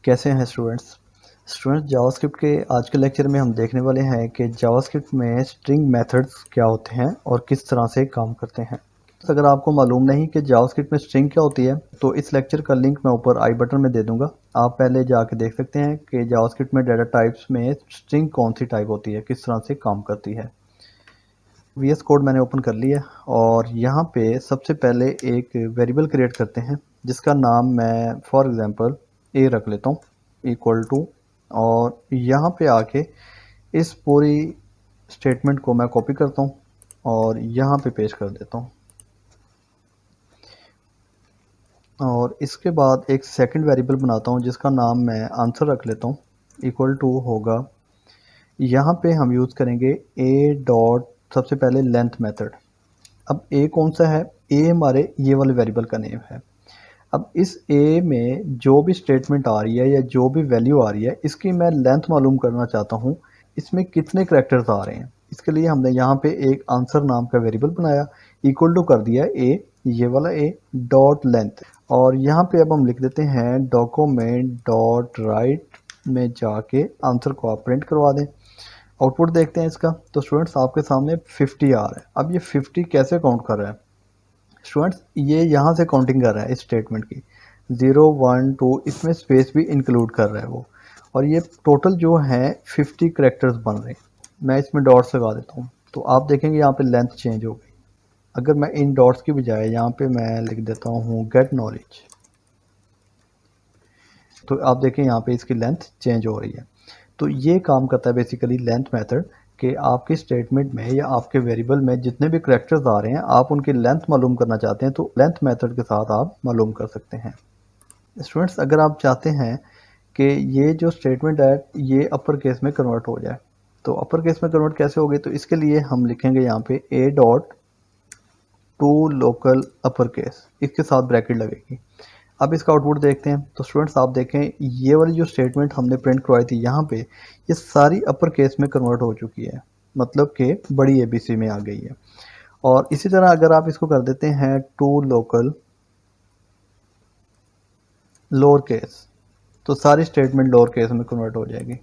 कैसे हैं students JavaScript के आज के लेक्चर में हम देखने वाले हैं कि जावास्क्रिप्ट में स्ट्रिंग मेथड्स क्या होते हैं और किस तरह से काम करते हैं। अगर आपको मालूम नहीं कि जावास्क्रिप्ट में स्ट्रिंग क्या होती है तो इस लेक्चर का लिंक मैं ऊपर आई बटन में दे दूंगा। आप पहले जाके देख सकते हैं कि जावास्क्रिप्ट में डाटा टाइप्स में स्ट्रिंग कौन सी टाइप होती है, किस तरह से काम करती है। VS कोड मैंने ओपन कर लिया और यहाँ पे सबसे पहले एक वेरिएबल क्रिएट करते हैं जिसका नाम मैं फॉर एग्जांपल a रख लेता हूँ इक्वल टू, और यहाँ पे आके इस पूरी स्टेटमेंट को मैं कॉपी करता हूँ और यहाँ पे पेस्ट कर देता हूँ। और इसके बाद एक सेकंड वेरिएबल बनाता हूँ जिसका नाम मैं आंसर रख लेता हूँ इक्वल टू होगा, यहाँ पे हम यूज़ करेंगे a डॉट सबसे पहले लेंथ मेथड। अब a कौन सा है, a हमारे ये वाले वेरिएबल का नेम है। अब इस a में जो भी स्टेटमेंट आ रही है या जो भी वैल्यू आ रही है इसकी मैं लेंथ मालूम करना चाहता हूँ, इसमें कितने करैक्टर्स आ रहे हैं। इसके लिए हमने यहाँ पे एक आंसर नाम का वेरिएबल बनाया, इक्वल टू कर दिया a, ये वाला a डॉट लेंथ, और यहाँ पे अब हम लिख देते हैं डॉक्यूमेंट डॉट राइट में जाके आंसर को आप प्रिंट करवा दें। आउटपुट देखते हैं इसका, तो स्टूडेंट्स आपके सामने 50 आ रहा है। अब ये 50 कैसे काउंट कर रहा है स्टूडेंट्स, ये यहाँ से काउंटिंग कर रहा है इस स्टेटमेंट की, 0 1 2 इसमें स्पेस भी इंक्लूड कर रहा है वो, और ये टोटल जो है 50 करेक्टर्स बन रहे हैं। मैं इसमें डॉट्स लगा देता हूँ तो आप देखेंगे यहाँ पे लेंथ चेंज हो गई। अगर मैं इन डॉट्स की बजाय यहाँ पे मैं लिख देता हूँ गेट नॉलेज, तो आप देखें यहाँ पे इसकी लेंथ चेंज हो रही है। तो ये काम करता है बेसिकली लेंथ मेथड कि आपके स्टेटमेंट में या आपके वेरिएबल में जितने भी करैक्टर्स आ रहे हैं आप उनकी लेंथ मालूम करना चाहते हैं तो लेंथ मेथड के साथ आप मालूम कर सकते हैं। स्टूडेंट्स अगर आप चाहते हैं कि ये जो स्टेटमेंट है ये अपर केस में कन्वर्ट हो जाए, तो अपर केस में कन्वर्ट कैसे होगी, तो इसके लिए हम लिखेंगे यहाँ पे a dot to local upper case, इसके साथ ब्रैकेट लगेगी। अब इसका आउटपुट देखते हैं, तो स्टूडेंट्स आप देखें ये वाली जो स्टेटमेंट हमने प्रिंट करवाई थी यहाँ पे ये सारी अपर केस में कन्वर्ट हो चुकी है, मतलब कि बड़ी ABC में आ गई है। और इसी तरह अगर आप इसको कर देते हैं टू लोकल लोअर केस, तो सारी स्टेटमेंट लोअर केस में कन्वर्ट हो जाएगी।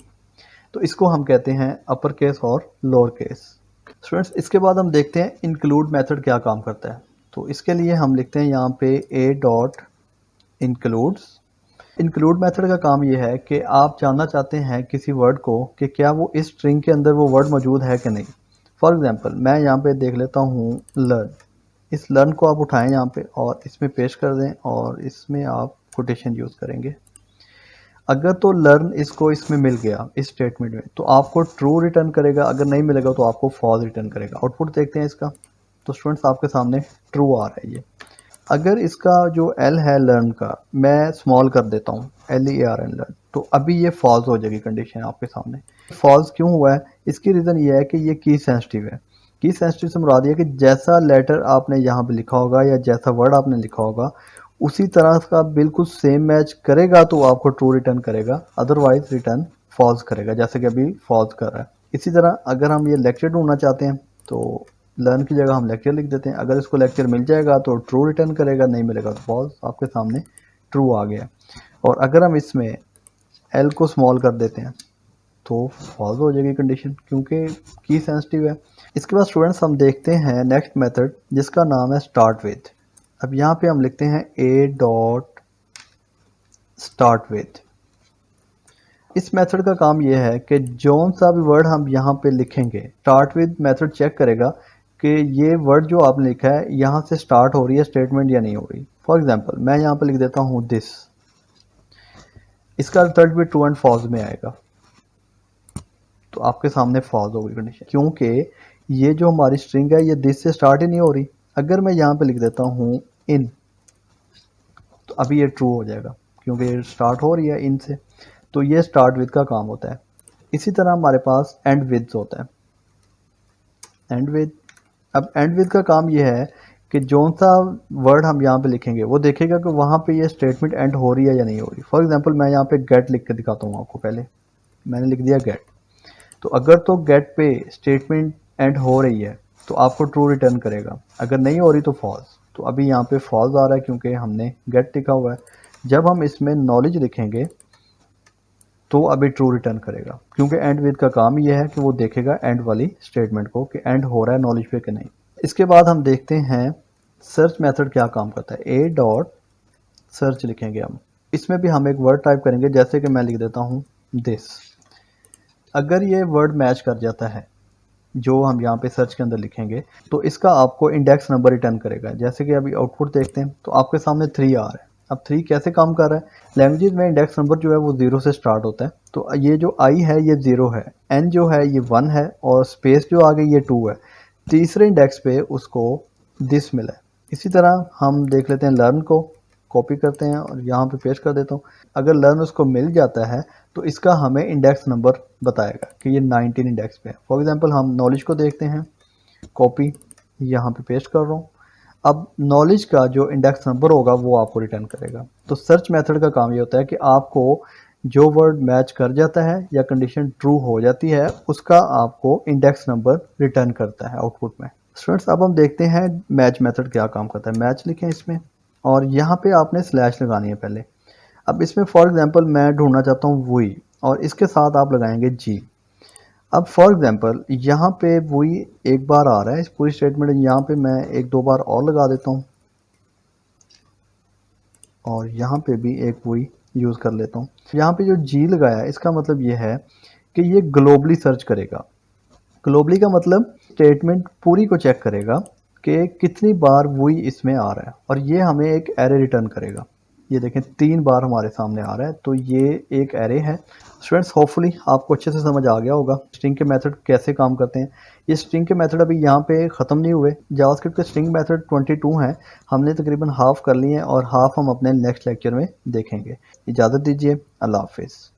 तो इसको हम कहते हैं अपर केस और लोअर केस। स्टूडेंट्स इसके बाद हम देखते हैं इंक्लूड मेथड क्या काम करता है। तो इसके लिए हम लिखते हैं यहाँ पे a डॉट इंक्लूड मेथड का काम ये है कि आप जानना चाहते हैं किसी वर्ड को कि क्या वो इस स्ट्रिंग के अंदर वो वर्ड मौजूद है कि नहीं। फॉर एग्जांपल मैं यहाँ पे देख लेता हूँ लर्न, इस लर्न को आप उठाएं यहाँ पे और इसमें पेश कर दें और इसमें आप कोटेशन यूज़ करेंगे। अगर तो लर्न इसको इसमें मिल गया इस स्टेटमेंट में तो आपको ट्रू रिटर्न करेगा, अगर नहीं मिलेगा तो आपको फॉल्स रिटर्न करेगा। आउटपुट देखते हैं इसका, तो स्टूडेंट्स आपके सामने ट्रू आ रहा है ये। अगर इसका जो L है लर्न का मैं स्मॉल कर देता हूँ LEARN लर्न, तो अभी ये फॉल्स हो जाएगी कंडीशन आपके सामने। फॉल्स क्यों हुआ है, इसकी रीज़न ये है कि ये की सेंसिटिव है। की सेंसिटिव से मुराद ये कि जैसा लेटर आपने यहाँ पे लिखा होगा या जैसा वर्ड आपने लिखा होगा उसी तरह का बिल्कुल सेम मैच करेगा तो आपको ट्रू रिटर्न करेगा, अदरवाइज रिटर्न फॉल्स करेगा, जैसे कि अभी फॉल्स कर रहा है। इसी तरह अगर हम ये लेक्चर ढूंढना चाहते हैं तो लर्न की जगह हम लेक्चर लिख देते हैं, अगर इसको लेक्चर मिल जाएगा तो ट्रू रिटर्न करेगा, नहीं मिलेगा तो फॉल्स। आपके सामने ट्रू आ गया। और अगर हम इसमें एल को स्मॉल कर देते हैं तो फॉल्स हो जाएगी कंडीशन क्योंकि की सेंसिटिव है। इसके बाद स्टूडेंट्स हम देखते हैं नेक्स्ट मेथड जिसका नाम है स्टार्ट विद। अब यहाँ पे हम लिखते हैं a डॉट स्टार्ट विद। इस मेथड का काम यह है कि जौन सा भी वर्ड हम यहाँ पे लिखेंगे स्टार्ट विद मेथड चेक करेगा कि ये वर्ड जो आपने लिखा है यहाँ से स्टार्ट हो रही है स्टेटमेंट या नहीं हो रही। फॉर एग्जांपल मैं यहाँ पे लिख देता हूँ दिस, इसका रिजल्ट भी ट्रू एंड फॉल्स में आएगा, तो आपके सामने फॉल्स होगी कंडीशन क्योंकि ये जो हमारी स्ट्रिंग है ये दिस से स्टार्ट ही नहीं हो रही। अगर मैं यहाँ पे लिख देता हूँ इन, तो अभी ये ट्रू हो जाएगा क्योंकि ये स्टार्ट हो रही है इन से। तो ये स्टार्ट विद का काम होता है। इसी तरह हमारे पास एंड विद होता है, एंड विद। अब एंड विद का काम ये है कि जौन सा वर्ड हम यहाँ पे लिखेंगे वो देखेगा कि वहाँ पे ये स्टेटमेंट एंड हो रही है या नहीं हो रही। फॉर एग्जांपल मैं यहाँ पे गेट लिख के दिखाता हूँ आपको, पहले मैंने लिख दिया गेट, तो अगर तो गेट पे स्टेटमेंट एंड हो रही है तो आपको ट्रू रिटर्न करेगा, अगर नहीं हो रही तो फॉल्स। तो अभी यहाँ पे फॉल्स आ रहा है क्योंकि हमने गेट लिखा हुआ है। जब हम इसमें नॉलेज लिखेंगे तो अभी ट्रू रिटर्न करेगा, क्योंकि एंड विद का काम ये है कि वो देखेगा एंड वाली स्टेटमेंट को कि एंड हो रहा है नॉलेज पे कि नहीं। इसके बाद हम देखते हैं सर्च मेथड क्या काम करता है। ए डॉट सर्च लिखेंगे हम, इसमें भी हम एक वर्ड टाइप करेंगे, जैसे कि मैं लिख देता हूँ दिस। अगर ये वर्ड मैच कर जाता है जो हम यहाँ पे सर्च के अंदर लिखेंगे, तो इसका आपको इंडेक्स नंबर रिटर्न करेगा। जैसे कि अभी आउटपुट देखते हैं तो आपके सामने 3 आ रहा है। अब 3 कैसे काम कर रहा है, लैंग्वेजेस में इंडेक्स नंबर जो है वो 0 से स्टार्ट होता है, तो ये जो आई है ये 0 है, एन जो है ये 1 है, और स्पेस जो आ गई ये 2 है। तीसरे इंडेक्स पे उसको दिस मिला है। इसी तरह हम देख लेते हैं लर्न को, कॉपी करते हैं और यहाँ पे पेस्ट कर देता हूँ। अगर लर्न उसको मिल जाता है तो इसका हमें इंडेक्स नंबर बताएगा कि ये 19 इंडेक्स पे है। फॉर एग्जांपल हम नॉलेज को देखते हैं, कॉपी यहाँ पे पेस्ट कर रहा हूँ। अब नॉलेज का जो इंडेक्स नंबर होगा वो आपको रिटर्न करेगा। तो सर्च मेथड का काम ये होता है कि आपको जो वर्ड मैच कर जाता है या कंडीशन ट्रू हो जाती है उसका आपको इंडेक्स नंबर रिटर्न करता है आउटपुट में। स्टूडेंट्स अब हम देखते हैं मैच मेथड क्या काम करता है। मैच लिखें इसमें और यहाँ पे आपने स्लैश लगानी है पहले। अब इसमें फॉर एग्जांपल मैं ढूंढना चाहता हूँ वही, और इसके साथ आप लगाएंगे जी। अब फॉर एग्जांपल यहाँ पे वही एक बार आ रहा है, इस पूरी स्टेटमेंट यहाँ पे मैं एक दो बार और लगा देता हूँ और यहाँ पे भी एक वही यूज़ कर लेता हूँ। यहाँ पे जो जी लगाया है इसका मतलब ये है कि ये ग्लोबली सर्च करेगा। ग्लोबली का मतलब स्टेटमेंट पूरी को चेक करेगा कि कितनी बार वही इसमें आ रहा है, और ये हमें एक एरे रिटर्न करेगा। ये देखें 3 बार हमारे सामने आ रहा है, तो ये एक एरे है। स्टूडेंट्स होपफुली आपको अच्छे से समझ आ गया होगा स्ट्रिंग के मेथड कैसे काम करते हैं। ये स्ट्रिंग के मेथड अभी यहाँ पे ख़त्म नहीं हुए। जावास्क्रिप्ट के स्ट्रिंग मेथड 22 हैं, हमने तकरीबन हाफ कर लिए हैं और हाफ हम अपने नेक्स्ट लेक्चर में देखेंगे। इजाज़त दीजिए, अल्लाह हाफिज़।